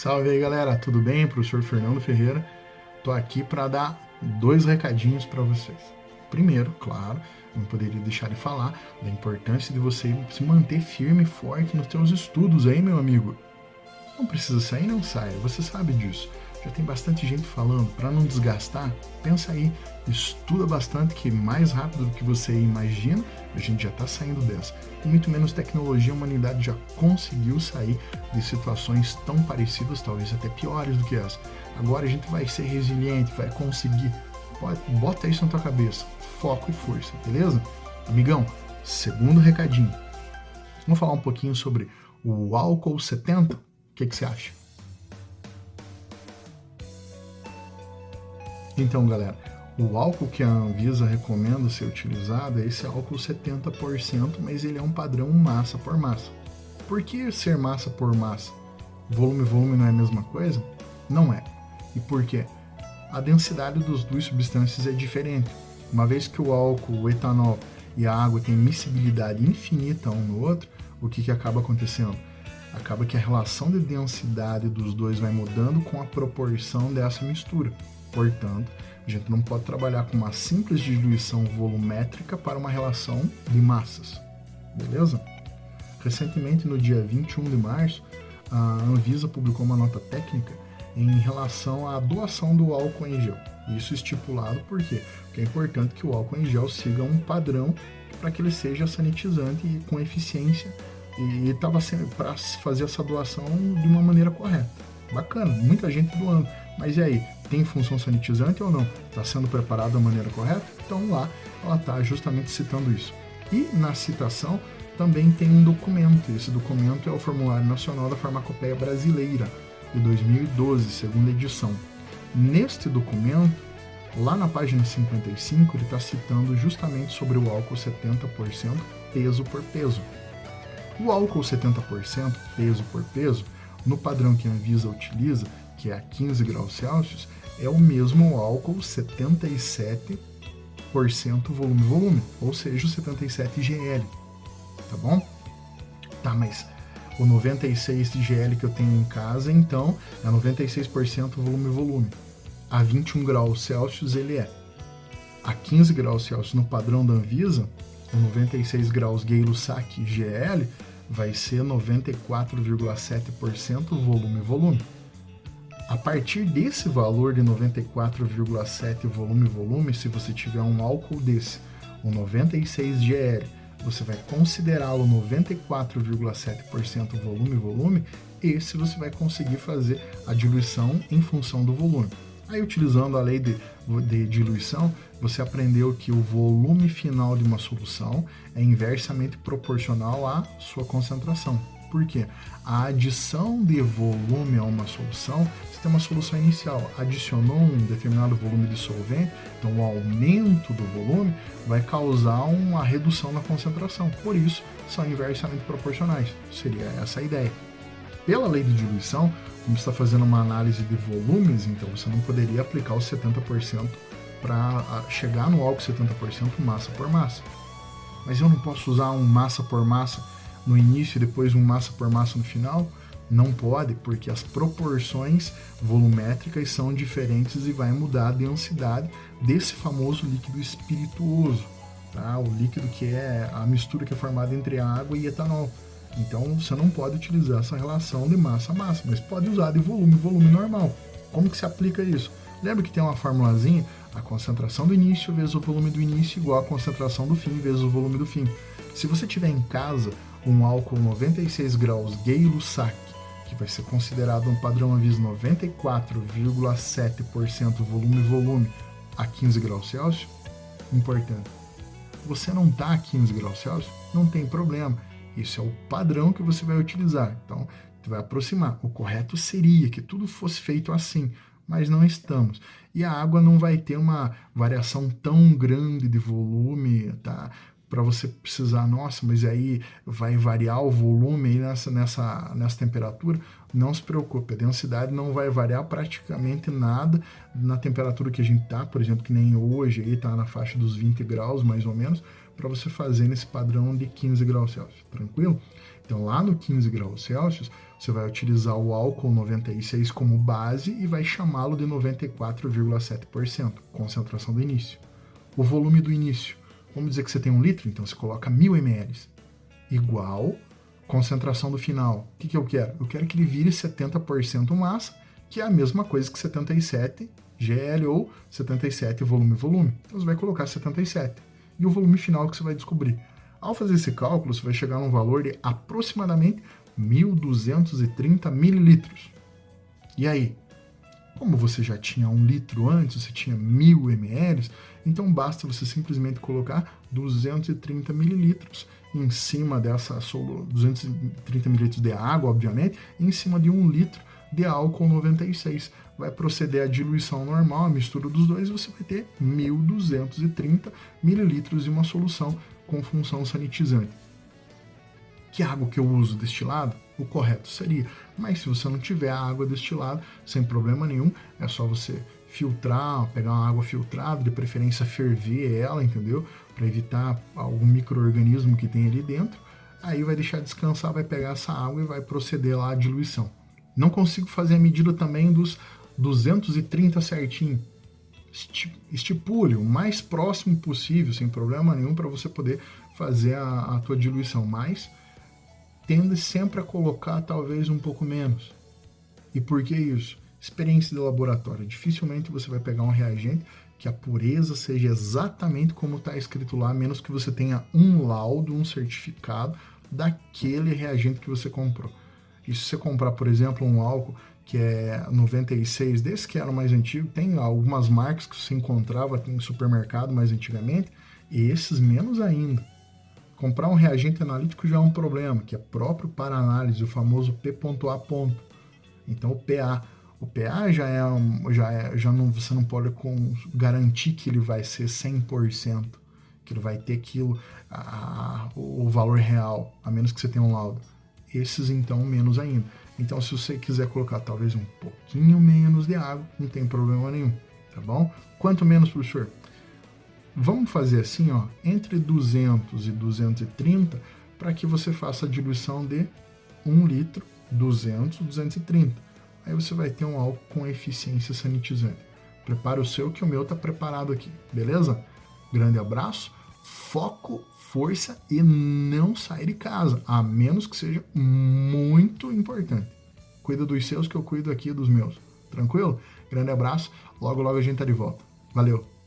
Salve aí, galera, tudo bem? Professor Fernando Ferreira. Tô aqui para dar dois recadinhos para vocês. Primeiro, claro, não poderia deixar de falar da importância de você se manter firme e forte nos seus estudos aí, meu amigo. Não precisa sair, não saia, você sabe disso. Já tem bastante gente falando, para não desgastar, pensa aí, estuda bastante que mais rápido do que você imagina, a gente já está saindo dessa. Com muito menos tecnologia, a humanidade já conseguiu sair de situações tão parecidas, talvez até piores do que essa. Agora a gente vai ser resiliente, vai conseguir. Bota isso na tua cabeça, foco e força, beleza? Amigão, segundo recadinho. Vamos falar um pouquinho sobre o álcool 70? O que você acha? Então, galera, o álcool que a Anvisa recomenda ser utilizado é esse álcool 70%, mas ele é um padrão massa por massa. Por que ser massa por massa? Volume não é a mesma coisa? Não é. E por quê? A densidade das duas substâncias é diferente. Uma vez que o álcool, o etanol e a água têm miscibilidade infinita um no outro, o que acaba acontecendo? Acaba que a relação de densidade dos dois vai mudando com a proporção dessa mistura. Portanto, a gente não pode trabalhar com uma simples diluição volumétrica para uma relação de massas. Beleza? Recentemente, no dia 21 de março, a Anvisa publicou uma nota técnica em relação à doação do álcool em gel. Isso estipulado por quê? Porque é importante que o álcool em gel siga um padrão para que ele seja sanitizante e com eficiência, e estava sendo para fazer essa doação de uma maneira correta. Bacana, muita gente doando. Mas e aí, tem função sanitizante ou não? Está sendo preparado da maneira correta? Então lá ela está justamente citando isso. E na citação também tem um documento. Esse documento é o Formulário Nacional da Farmacopeia Brasileira, de 2012, segunda edição. Neste documento, lá na página 55, ele está citando justamente sobre o álcool 70% peso por peso. O álcool 70% peso por peso, no padrão que a Anvisa utiliza, que é a 15 graus Celsius, é o mesmo álcool 77% volume, ou seja, o 77 GL, tá bom? Tá, mas o 96 GL que eu tenho em casa, então, é 96% volume. A 21 graus Celsius ele é. A 15 graus Celsius no padrão da Anvisa, o 96 graus Gay-Lussac GL vai ser 94,7% volume. A partir desse valor de 94,7 volume, se você tiver um álcool desse, o 96 GL, você vai considerá-lo 94,7% volume, esse você vai conseguir fazer a diluição em função do volume. Aí, utilizando a lei de diluição, você aprendeu que o volume final de uma solução é inversamente proporcional à sua concentração. Por quê? A adição de volume a uma solução, você tem uma solução inicial, adicionou um determinado volume de solvente, então o aumento do volume vai causar uma redução na concentração. Por isso, são inversamente proporcionais. Seria essa a ideia. Pela lei de diluição, como você está fazendo uma análise de volumes, então você não poderia aplicar os 70% para chegar no álcool 70% massa por massa. Mas eu não posso usar um massa por massa no início e depois um massa por massa no final? Não pode, porque as proporções volumétricas são diferentes e vai mudar a densidade desse famoso líquido espirituoso, tá? O líquido que é a mistura que é formada entre água e etanol. Então você não pode utilizar essa relação de massa a massa, mas pode usar de volume normal. Como que se aplica isso? Lembra que tem uma formulazinha? A concentração do início vezes o volume do início igual a concentração do fim vezes o volume do fim. Se você tiver em casa um álcool 96 graus Gay-Lussac, que vai ser considerado um padrão Anvisa 94,7% volume a 15 graus Celsius, importante. Você não está a 15 graus Celsius? Não tem problema. Isso é o padrão que você vai utilizar. Então, você vai aproximar. O correto seria que tudo fosse feito assim, mas não estamos. E a água não vai ter uma variação tão grande de volume, tá? Para você precisar, nossa, mas aí vai variar o volume aí nessa temperatura. Não se preocupe, a densidade não vai variar praticamente nada na temperatura que a gente tá, por exemplo, que nem hoje aí tá na faixa dos 20 graus mais ou menos, para você fazer nesse padrão de 15 graus Celsius, tranquilo? Então lá no 15 graus Celsius, você vai utilizar o álcool 96 como base e vai chamá-lo de 94,7%, concentração do início. O volume do início, vamos dizer que você tem 1 litro, então você coloca 1000 ml, igual concentração do final. O que eu quero? Eu quero que ele vire 70% massa, que é a mesma coisa que 77 GL ou 77 volume. Então você vai colocar 77. E o volume final que você vai descobrir. Ao fazer esse cálculo, você vai chegar num valor de aproximadamente 1.230 mililitros. E aí? Como você já tinha 1 litro antes, você tinha 1000 ml, então basta você simplesmente colocar 230 mililitros em cima dessa 230 mililitros de água, obviamente, em cima de 1 litro de álcool 96. Vai proceder a diluição normal, a mistura dos dois, e você vai ter 1.230 mililitros de uma solução com função sanitizante. Que água que eu uso destilado? O correto seria. Mas se você não tiver a água destilada, sem problema nenhum, é só você filtrar, pegar uma água filtrada, de preferência ferver ela, entendeu? Para evitar algum micro-organismo que tem ali dentro. Aí vai deixar descansar, vai pegar essa água e vai proceder lá à diluição. Não consigo fazer a medida também dos 230 certinho. Estipule o mais próximo possível, sem problema nenhum, para você poder fazer a tua diluição. Mas tende sempre a colocar talvez um pouco menos. E por que isso? Experiência de laboratório. Dificilmente você vai pegar um reagente que a pureza seja exatamente como está escrito lá, a menos que você tenha um laudo, um certificado daquele reagente que você comprou. E se você comprar, por exemplo, um álcool que é 96, desse que era o mais antigo, tem algumas marcas que você encontrava em supermercado mais antigamente, e esses menos ainda. Comprar um reagente analítico já é um problema, que é próprio para análise, o famoso P.A. Então o PA. O PA você não pode garantir que ele vai ser 100%, que ele vai ter aquilo, o valor real, a menos que você tenha um laudo. Esses então menos ainda. Então se você quiser colocar talvez um pouquinho menos de água, não tem problema nenhum, tá bom? Quanto menos, professor? Vamos fazer assim, ó, entre 200 e 230, para que você faça a diluição de 1 litro, 200, 230. Aí você vai ter um álcool com eficiência sanitizante. Prepara o seu, que o meu tá preparado aqui, beleza? Grande abraço, foco, força e não sair de casa, a menos que seja muito importante. Cuida dos seus, que eu cuido aqui dos meus. Tranquilo? Grande abraço, logo a gente tá de volta. Valeu!